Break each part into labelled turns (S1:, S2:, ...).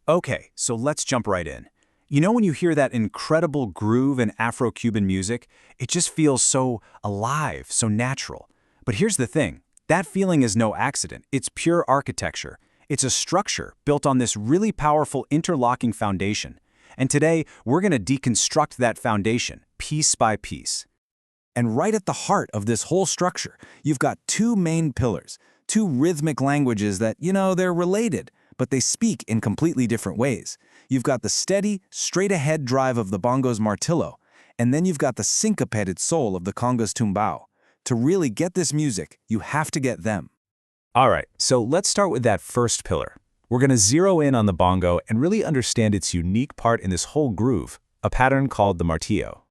S1: Okay, so let's jump right in. You know when you hear that incredible groove in Afro-Cuban music, it just feels so alive, so natural. But here's the thing, that feeling is no accident. It's pure architecture. It's a structure built on this really powerful interlocking foundation. And today, we're going to deconstruct that foundation, piece by piece. And right at the heart of this whole structure, you've got two main pillars, two rhythmic languages that, they're related, but they speak in completely different ways. You've got the steady, straight-ahead drive of the bongo's martillo, and then you've got the syncopated soul of the conga's tumbao. To really get this music, you have to get them. All right, so let's start with that first pillar. We're going to zero in on the bongo and really understand its unique part in this whole groove, a pattern called the martillo.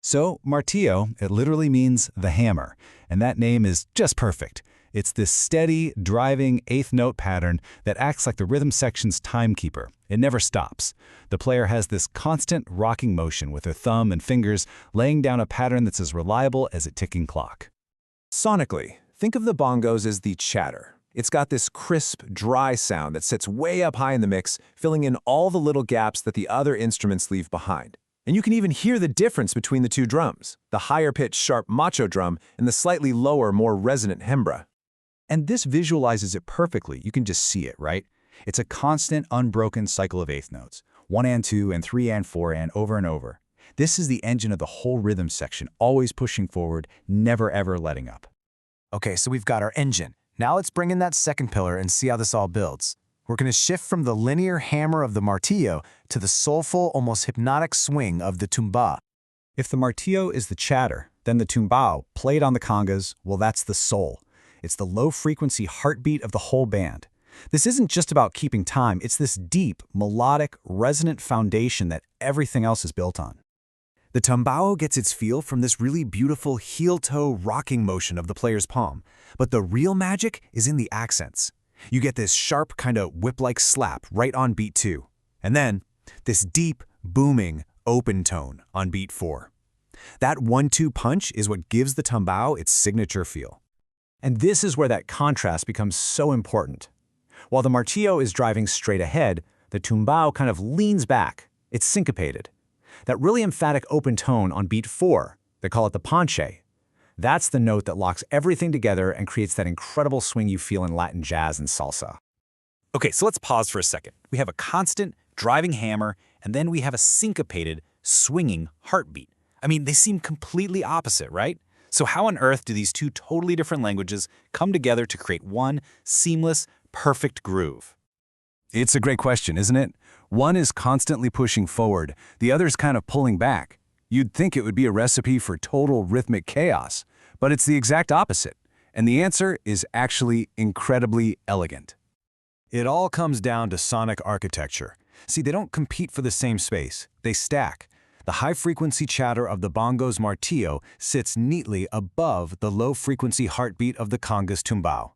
S2: So, martillo, it literally means the hammer, and that name is just perfect. It's this steady, driving eighth note pattern that acts like the rhythm section's timekeeper. It never stops. The player has this constant rocking motion with their thumb and fingers, laying down a pattern that's as reliable as a ticking clock.
S3: Sonically, think of the bongos as the chatter. It's got this crisp, dry sound that sits way up high in the mix, filling in all the little gaps that the other instruments leave behind. And you can even hear the difference between the two drums, the higher-pitched sharp macho drum and the slightly lower, more resonant hembra.
S2: And this visualizes it perfectly. You can just see it, right? It's a constant, unbroken cycle of eighth notes. 1 and 2 and 3 and 4 and over. This is the engine of the whole rhythm section, always pushing forward, never ever letting up.
S1: Okay, so we've got our engine. Now let's bring in that second pillar and see how this all builds. We're going to shift from the linear hammer of the martillo to the soulful, almost hypnotic swing of the tumba.
S2: If the martillo is the chatter, then the tumbao, played on the congas, well, that's the soul. It's the low-frequency heartbeat of the whole band. This isn't just about keeping time, it's this deep, melodic, resonant foundation that everything else is built on.
S1: The tumbao gets its feel from this really beautiful heel-toe rocking motion of the player's palm, but the real magic is in the accents. You get this sharp kind of whip-like slap right on beat 2, and then this deep, booming, open tone on beat 4. That 1-2 punch is what gives the tumbao its signature feel. And this is where that contrast becomes so important. While the martillo is driving straight ahead, the tumbao kind of leans back. It's syncopated. That really emphatic open tone on beat 4, they call it the ponche. That's the note that locks everything together and creates that incredible swing you feel in Latin jazz and salsa. Okay, so let's pause for a second. We have a constant, driving hammer, and then we have a syncopated, swinging heartbeat. I mean, they seem completely opposite, right? So how on earth do these two totally different languages come together to create one seamless, perfect groove?
S2: It's a great question, isn't it? One is constantly pushing forward, the other's kind of pulling back. You'd think it would be a recipe for total rhythmic chaos, but it's the exact opposite. And the answer is actually incredibly elegant.
S1: It all comes down to sonic architecture. See, they don't compete for the same space, they stack. The high-frequency chatter of the bongo's martillo sits neatly above the low-frequency heartbeat of the conga's tumbao.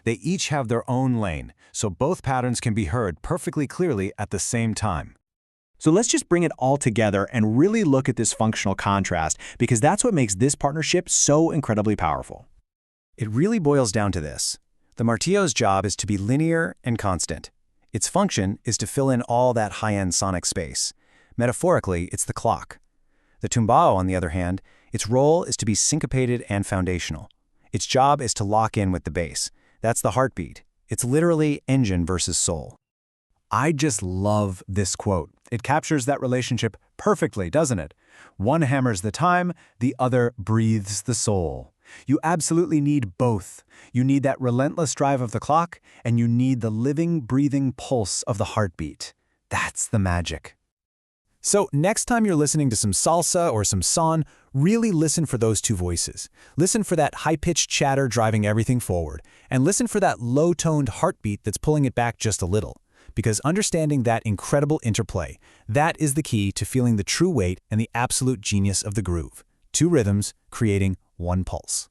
S1: They each have their own lane, so both patterns can be heard perfectly clearly at the same time. So let's just bring it all together and really look at this functional contrast, because that's what makes this partnership so incredibly powerful. It really boils down to this. The martillo's job is to be linear and constant. Its function is to fill in all that high-end sonic space. Metaphorically, it's the clock. The tumbao, on the other hand, its role is to be syncopated and foundational. Its job is to lock in with the bass. That's the heartbeat. It's literally engine versus soul. I just love this quote. It captures that relationship perfectly, doesn't it? One hammers the time, the other breathes the soul. You absolutely need both. You need that relentless drive of the clock, and you need the living, breathing pulse of the heartbeat. That's the magic. So next time you're listening to some salsa or some son, really listen for those two voices. Listen for that high-pitched chatter driving everything forward, and listen for that low-toned heartbeat that's pulling it back just a little. Because understanding that incredible interplay, that is the key to feeling the true weight and the absolute genius of the groove. Two rhythms creating one pulse.